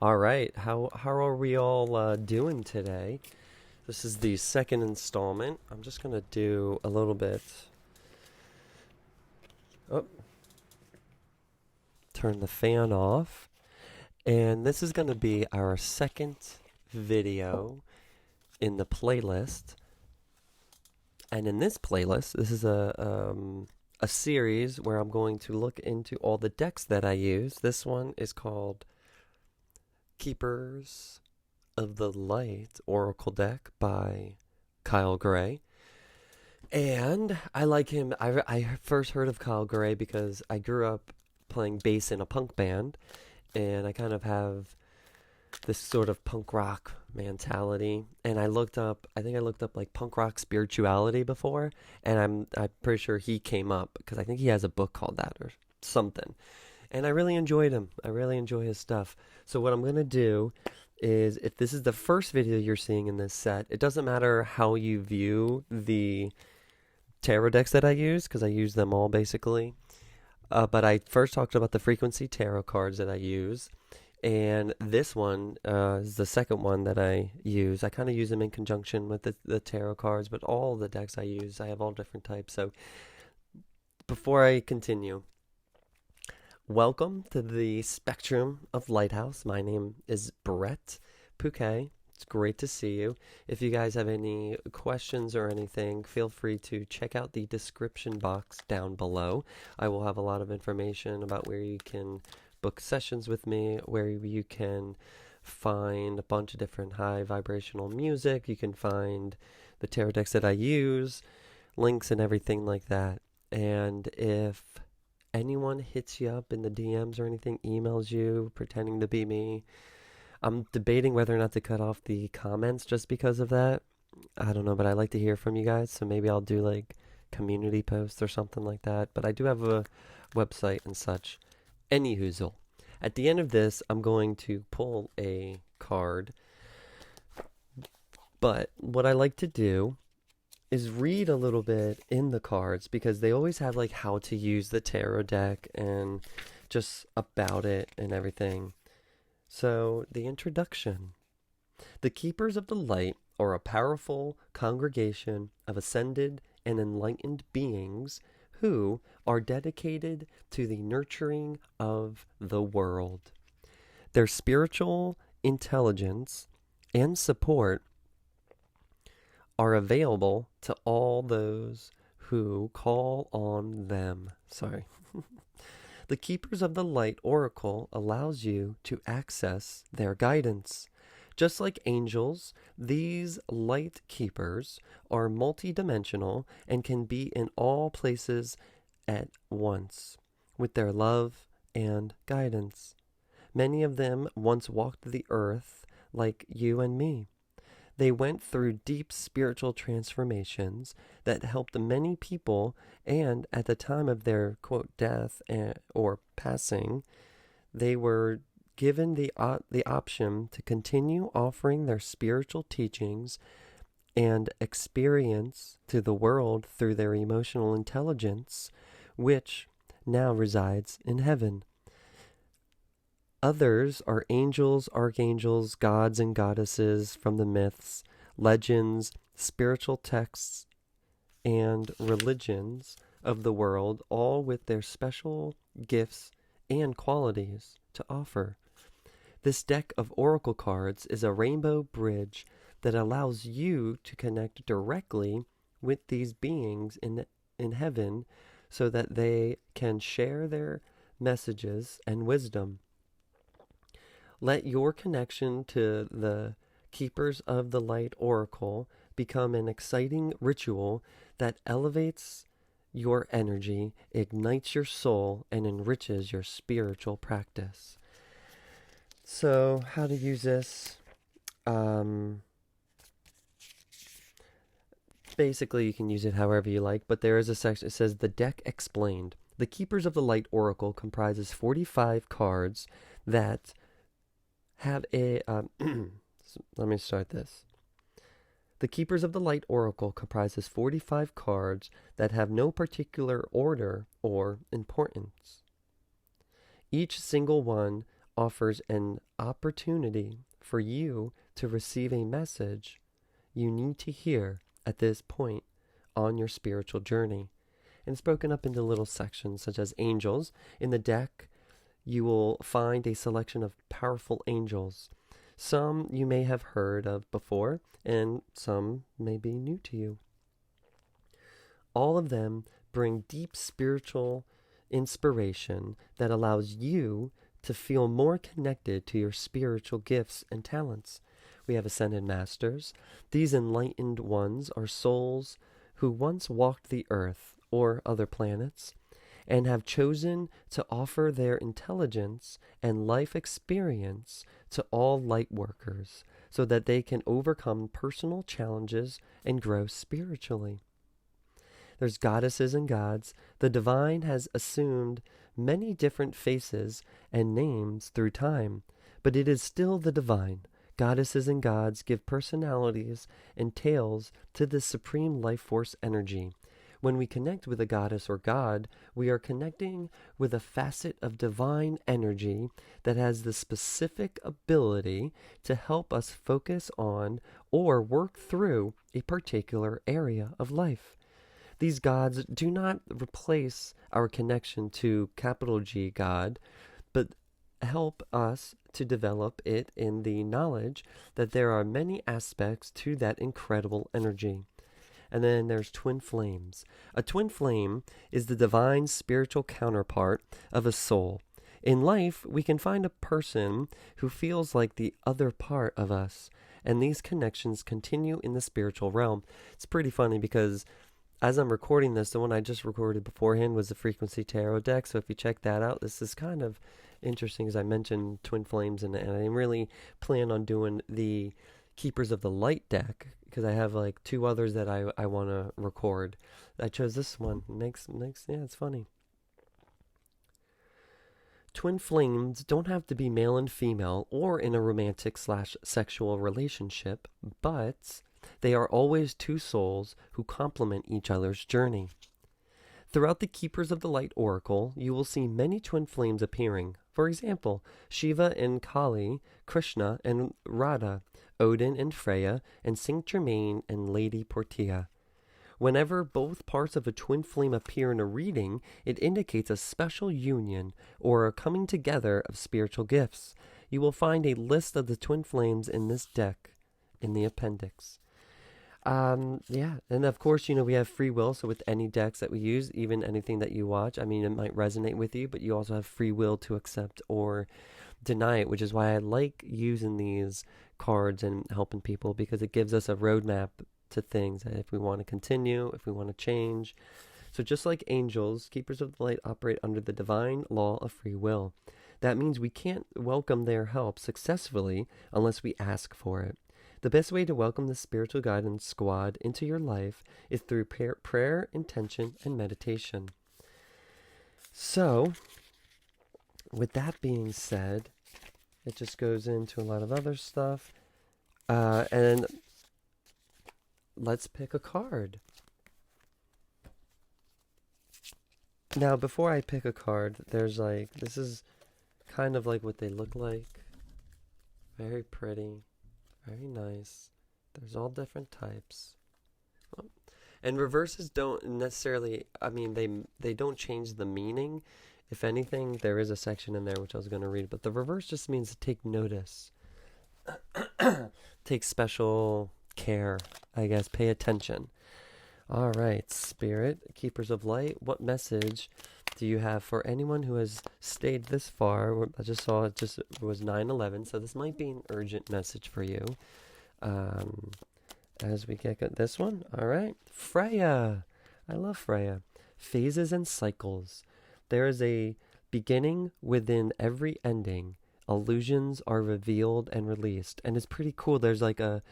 All right, how are we all doing today? This is the second installment. I'm just gonna do a little bit. Oh, turn the fan off, and this is gonna be our second video in the playlist. And in this playlist, this is a series where I'm going to look into all the decks that I use. This one is called Keepers of the Light Oracle deck by Kyle Gray. And I like him. I first heard of Kyle Gray because I grew up playing bass in a punk band, and I kind of have this sort of punk rock mentality. And I think I looked up like punk rock spirituality before, and I'm pretty sure he came up because I think he has a book called that or something. And I really enjoyed him. I really enjoy his stuff. So what I'm gonna do is, if this is the first video you're seeing in this set, it doesn't matter how you view the tarot decks that I use, because I use them all basically. But I first talked about the frequency tarot cards that I use, and this one is the second one that I use. I kind of use them in conjunction with the tarot cards, but all the decks I use, I have all different types. So before I continue, welcome to the Spectrum of Lighthouse. My name is Brett Pukay. It's great to see you. If you guys have any questions or anything, feel free to check out the description box down below. I will have a lot of information about where you can book sessions with me, where you can find a bunch of different high vibrational music. You can find the tarot decks that I use, links and everything like that. And if anyone hits you up in the DMs or anything, emails you pretending to be me, I'm debating whether or not to cut off the comments just because of that. I don't know, but I like to hear from you guys, so maybe I'll do like community posts or something like that. But I do have a website and such. Any hoozle. At the end of this, I'm going to pull a card. But what I like to do is read a little bit in the cards, because they always have like how to use the tarot deck and just about it and everything. So, the introduction. The Keepers of the Light are a powerful congregation of ascended and enlightened beings who are dedicated to the nurturing of the world. Their spiritual intelligence and support are available to all those who call on them. Sorry. The Keepers of the Light Oracle allows you to access their guidance. Just like angels, these light keepers are multidimensional and can be in all places at once with their love and guidance. Many of them once walked the earth like you and me. They went through deep spiritual transformations that helped many people, and at the time of their, quote, death or passing, they were given the option to continue offering their spiritual teachings and experience to the world through their emotional intelligence, which now resides in heaven. Others are angels, archangels, gods, and goddesses from the myths, legends, spiritual texts, and religions of the world, all with their special gifts and qualities to offer. This deck of oracle cards is a rainbow bridge that allows you to connect directly with these beings in heaven, so that they can share their messages and wisdom. Let your connection to the Keepers of the Light Oracle become an exciting ritual that elevates your energy, ignites your soul, and enriches your spiritual practice. So, how to use this? Basically, you can use it however you like, but there is a section that says the deck explained. The Keepers of the Light Oracle comprises 45 cards that have a let me start this. The Keepers of the Light Oracle comprises 45 cards that have no particular order or importance. Each single one offers an opportunity for you to receive a message you need to hear at this point on your spiritual journey. And it's broken up into little sections such as angels. In the deck, you will find a selection of powerful angels. Some you may have heard of before, and some may be new to you. All of them bring deep spiritual inspiration that allows you to feel more connected to your spiritual gifts and talents. We have ascended masters. These enlightened ones are souls who once walked the earth or other planets and have chosen to offer their intelligence and life experience to all light workers so that they can overcome personal challenges and grow spiritually. There's goddesses and gods. The divine has assumed many different faces and names through time, but it is still the divine. Goddesses and gods give personalities and tales to the supreme life force energy. When we connect with a goddess or god, we are connecting with a facet of divine energy that has the specific ability to help us focus on or work through a particular area of life. These gods do not replace our connection to capital G God, but help us to develop it in the knowledge that there are many aspects to that incredible energy. And then there's twin flames. A twin flame is the divine spiritual counterpart of a soul. In life, we can find a person who feels like the other part of us, and these connections continue in the spiritual realm. It's pretty funny because as I'm recording this, the one I just recorded beforehand was the Frequency Tarot deck, so if you check that out, this is kind of interesting as I mentioned twin flames, and I didn't really plan on doing the Keepers of the Light deck because I have like two others that I want to record. I chose this one. Makes yeah, it's funny. Twin flames don't have to be male and female or in a romantic / sexual relationship, but they are always two souls who complement each other's journey. Throughout the Keepers of the Light Oracle, you will see many twin flames appearing. For example, Shiva and Kali, Krishna and Radha, Odin and Freya, and Saint Germain and Lady Portia. Whenever both parts of a twin flame appear in a reading, it indicates a special union or a coming together of spiritual gifts. You will find a list of the twin flames in this deck in the appendix. Yeah, and of course, we have free will, so with any decks that we use, even anything that you watch, it might resonate with you, but you also have free will to accept or deny it, which is why I like using these cards and helping people, because it gives us a roadmap to things, if we want to continue, if we want to change. So just like angels, Keepers of the Light operate under the divine law of free will. That means we can't welcome their help successfully unless we ask for it. The best way to welcome the spiritual guidance squad into your life is through prayer, intention, and meditation. So, with that being said, it just goes into a lot of other stuff. And let's pick a card. Now, before I pick a card, there's this is kind of like what they look like. Very pretty. Very nice. There's all different types. And reverses don't necessarily, they don't change the meaning. If anything, there is a section in there which I was going to read, but the reverse just means to take notice. Take special care, I guess. Pay attention. All right, Spirit, Keepers of Light, what message do you have for anyone who has stayed this far? I just saw it was 9/11, so this might be an urgent message for you. As we get this one, all right. Freya, I love Freya. Phases and cycles. There is a beginning within every ending. Illusions are revealed and released, and it's pretty cool. There's like a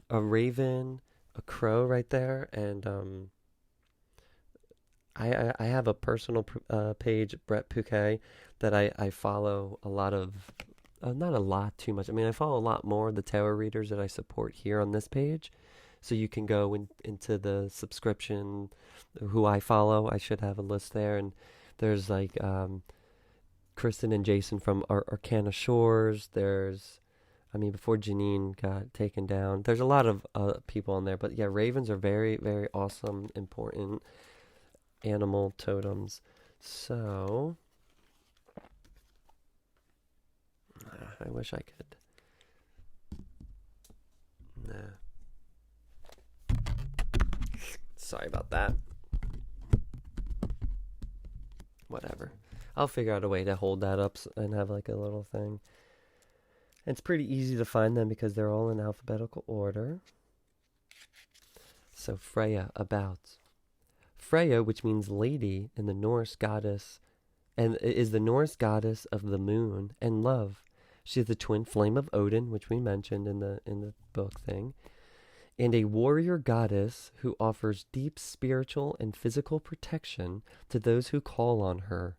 raven, a crow right there, and I have a personal page, brettpukay, that I follow a lot of, not a lot, too much. I follow a lot more of the tarot readers that I support here on this page. So you can go into the subscription, who I follow. I should have a list there. And there's Kristen and Jason from Arcana Shores. There's, I mean, before Janine got taken down, there's a lot of people on there. But yeah, ravens are very, very awesome, important animal totems. So, I wish I could. Nah. Sorry about that. Whatever. I'll figure out a way to hold that up and have like a little thing. And it's pretty easy to find them because they're all in alphabetical order. So Freya, about. Freya, which means lady in the Norse goddess, and is the Norse goddess of the moon and love. She is the twin flame of Odin, which we mentioned in the book thing, and a warrior goddess who offers deep spiritual and physical protection to those who call on her.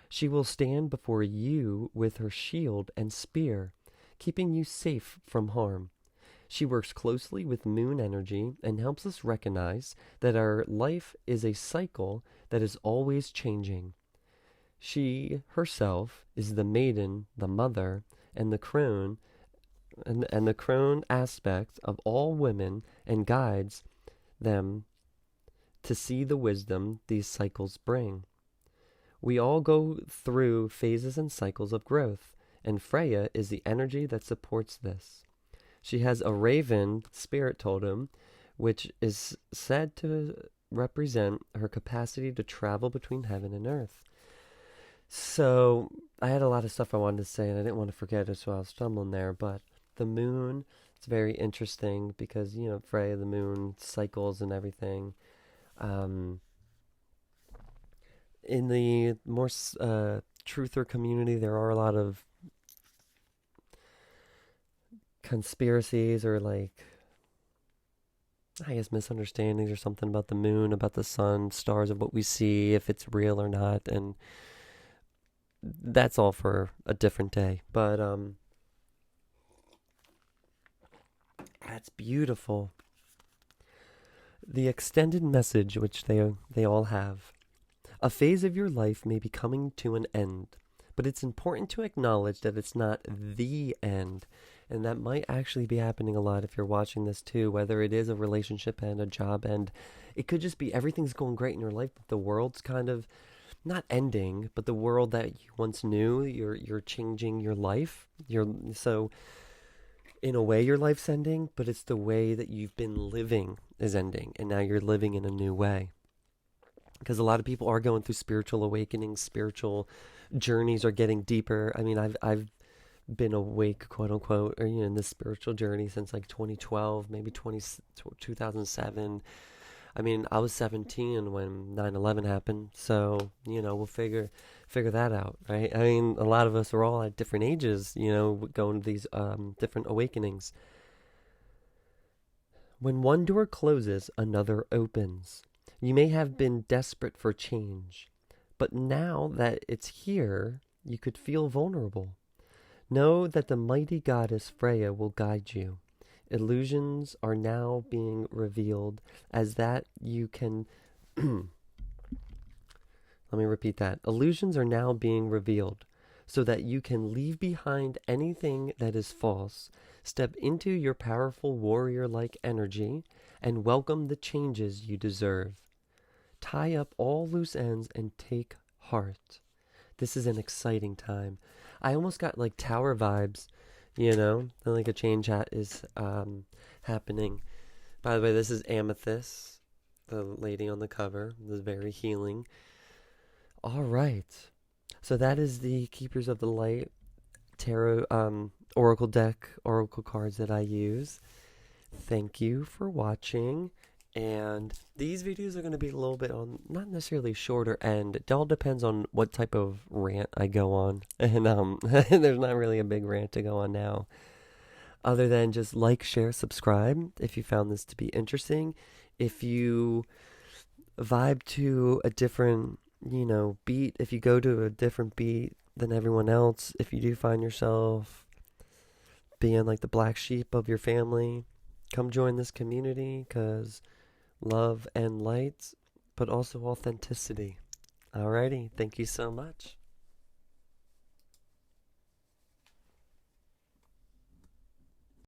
She will stand before you with her shield and spear, keeping you safe from harm. She works closely with moon energy and helps us recognize that our life is a cycle that is always changing. She herself is the maiden, the mother, and the crone, and the crone aspect of all women, and guides them to see the wisdom these cycles bring. We all go through phases and cycles of growth, and Freya is the energy that supports this. She has a raven spirit totem, which is said to represent her capacity to travel between heaven and earth. So, I had a lot of stuff I wanted to say, and I didn't want to forget it, so I was stumbling there, but the moon, it's very interesting because, you know, Freya, the moon, cycles and everything. In the more truther community, there are a lot of conspiracies or like, I guess, misunderstandings or something about the moon, about the sun, stars, of what we see, if it's real or not, and that's all for a different day. But that's beautiful. The extended message, which they all have. A phase of your life may be coming to an end, but it's important to acknowledge that it's not the end. And that might actually be happening a lot if you're watching this too, whether it is a relationship end, a job end. It could just be everything's going great in your life, but the world's kind of not ending, but the world that you once knew, you're changing your life. So in a way your life's ending, but it's the way that you've been living is ending, and now you're living in a new way. Because a lot of people are going through spiritual awakenings, spiritual journeys are getting deeper. I mean, I've been awake, quote unquote, or in this spiritual journey since like 2012, maybe 2007. I mean, I was 17 when 9/11 happened, so we'll figure that out, right? I mean, a lot of us are all at different ages, going to these different awakenings. When one door closes, another opens. You may have been desperate for change, but now that it's here, you could feel vulnerable. Know that the mighty goddess Freya will guide you. Illusions are now being revealed as that you can... Let me repeat that. Illusions are now being revealed so that you can leave behind anything that is false, step into your powerful warrior-like energy, and welcome the changes you deserve. Tie up all loose ends and take heart. This is an exciting time. I almost got like tower vibes, like a change is happening. By the way, this is Amethyst, the lady on the cover. This is very healing. All right. So that is the Keepers of the Light tarot oracle deck, oracle cards that I use. Thank you for watching. And these videos are going to be a little bit on, not necessarily shorter end. It all depends on what type of rant I go on. And there's not really a big rant to go on now. Other than just like, share, subscribe if you found this to be interesting. If you vibe to a different, beat, if you go to a different beat than everyone else, if you do find yourself being like the black sheep of your family, come join this community, because love and light, but also authenticity. Alrighty, thank you so much.